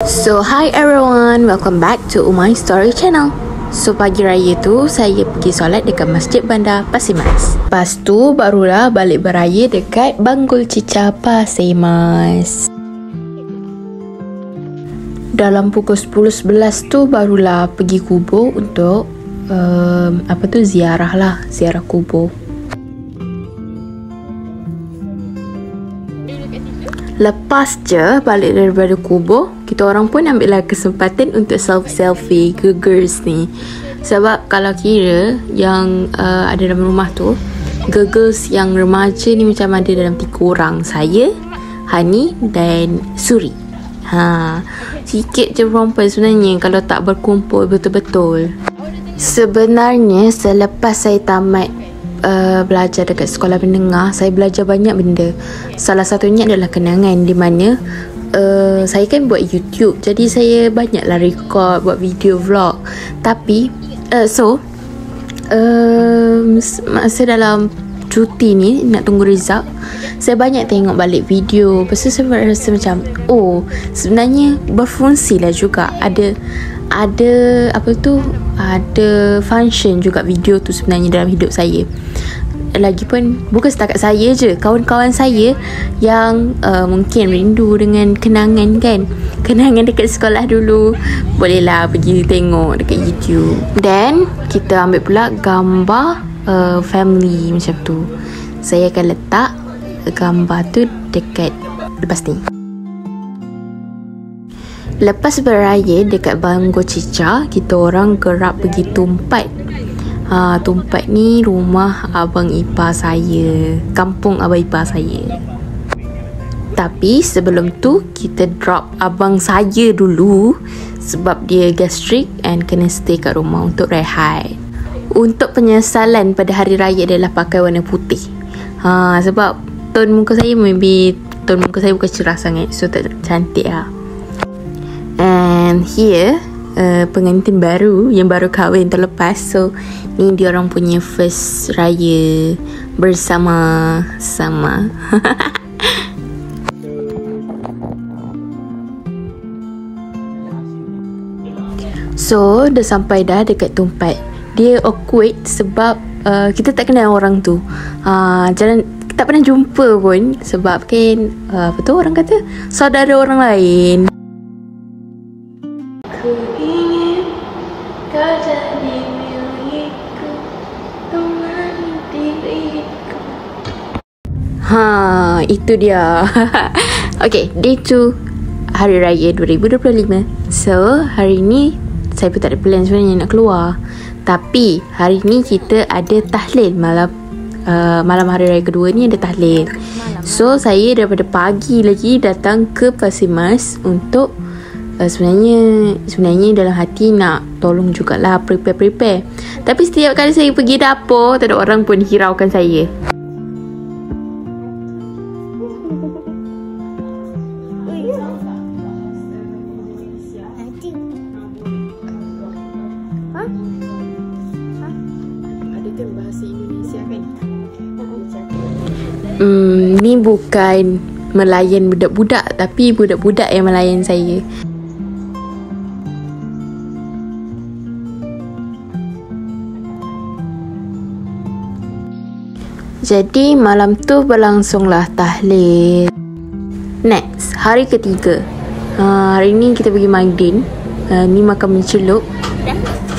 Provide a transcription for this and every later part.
So hi everyone, welcome back to Umay Story Channel. So pagi raya tu saya pergi solat dekat Masjid Bandar Pasir Mas. Lepas tu barulah balik beraya dekat Banggul Cica Pasir Mas. Dalam pukul 10-11 tu barulah pergi kubur untuk ziarah kubur. Lepas je balik daripada kubur, kita orang pun ambillah kesempatan untuk selfie ke girls ni. Sebab kalau kira yang ada dalam rumah tu, girls yang remaja ni macam ada dalam 3 orang. Saya, Hani dan Suri. Sikit je perempuan sebenarnya kalau tak berkumpul betul-betul. Sebenarnya selepas saya tamat belajar dekat sekolah menengah, saya belajar banyak benda. Salah satunya adalah kenangan, di mana saya kan buat YouTube, jadi saya banyaklah record, buat video vlog. Tapi masa dalam cuti ni nak tunggu result, saya banyak tengok balik video. Lepas tu saya rasa macam sebenarnya berfungsi lah juga. Ada function juga video tu sebenarnya dalam hidup saya. Lagipun bukan setakat saya je, kawan-kawan saya yang mungkin rindu dengan kenangan kan, kenangan dekat sekolah dulu, bolehlah pergi tengok dekat YouTube. Dan kita ambil pula gambar family macam tu. Saya akan letak gambar tu dekat lepas ni. Lepas beraya dekat Banggul Cica, kita orang gerak pergi Tumpat. Tumpat ni rumah abang ipar saya, kampung abang ipar saya. Tapi sebelum tu kita drop abang saya dulu sebab dia gastrik and kena stay kat rumah untuk rehat. Untuk penyesalan pada hari raya adalah pakai warna putih. Sebab tone muka saya bukan cerah sangat, so tak cantik lah. And here pengantin baru yang baru kahwin terlepas. So ni dia orang punya first raya bersama-sama. So dah sampai dah dekat Tumpat. Dia awkward sebab kita tak kenal orang tu. Jalan tak pernah jumpa pun, sebab kan orang kata saudara orang lain. Ku ingin kau jadi milikku, temani diriku. Itu dia. Okay, day 2 Hari Raya 2025. So hari ni saya pun tak ada plan sebenarnya nak keluar. Tapi hari ni kita ada tahlil malam hari raya kedua ni ada tahlil. So saya daripada pagi lagi datang ke Pasir Mas untuk sebenarnya dalam hati nak tolong jugalah prepare. Tapi setiap kali saya pergi dapur, tak ada orang pun hiraukan saya. Ada kan bahasa Indonesia kan? Ni bukan melayan budak-budak, tapi budak-budak yang melayan saya. Jadi malam tu berlangsunglah tahlil. Next, hari ketiga. Hari ni kita pergi Maidin. Ni makan mi celup.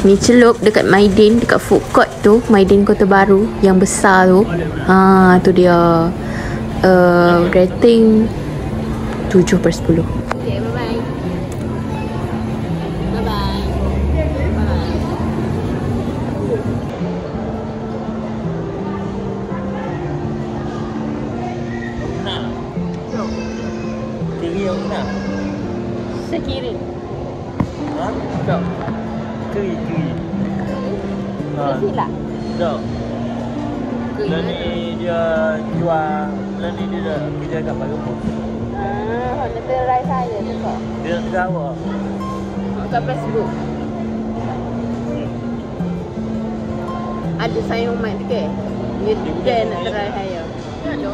Mi celup dekat Maidin, dekat food court tu, Maidin Kota Baru yang besar tu. Tu dia. Rating 7/10. Okay, bye-bye. Bye-bye. Kiri yang mana? Sekiri. Tak. Kiri. Sila. Tak. Lah ni dia jual, lah ni dia kerja kat Pagapur. Dia terai saya tu kok. Dia nak tegar awak? Kat Facebook. Ada saya umat tu ke? Dia nak terai saya. Ada.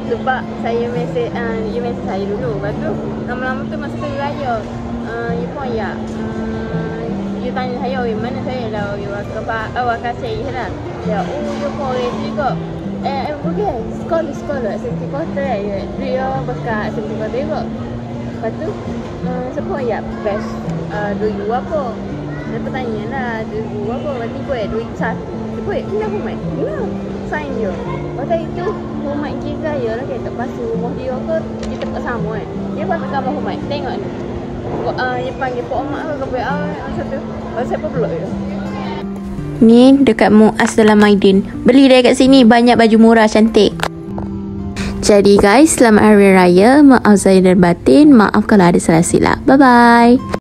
So Sebab saya mesej you mesej saya dulu. Lepas tu lama-lama tu masa tu raya you pun ya you tanya saya mana saya lah you awak kasih lah. Ya you pun juga okay sekolah SMT Kota dia bekas SMT Kota juga. Lepas tu siapa ya best do you apa? Dia bertanya lah do you apa? Berarti duit satu. Kena rumah? Kena sign je. Pasal itu rumah kita je lah kita pasal rumah dia ke kita tak sama kan. Dia pasal gambar rumah. Tengok ni. Dia panggil Pak Mak ke Pak macam tu. Pasal apa pula je. Ni dekat Muaz dalam Aidin. Beli dekat sini banyak baju murah cantik. Jadi guys, selamat Hari Raya. Maaf zahir dan batin. Maaf kalau ada salah silap. Bye bye.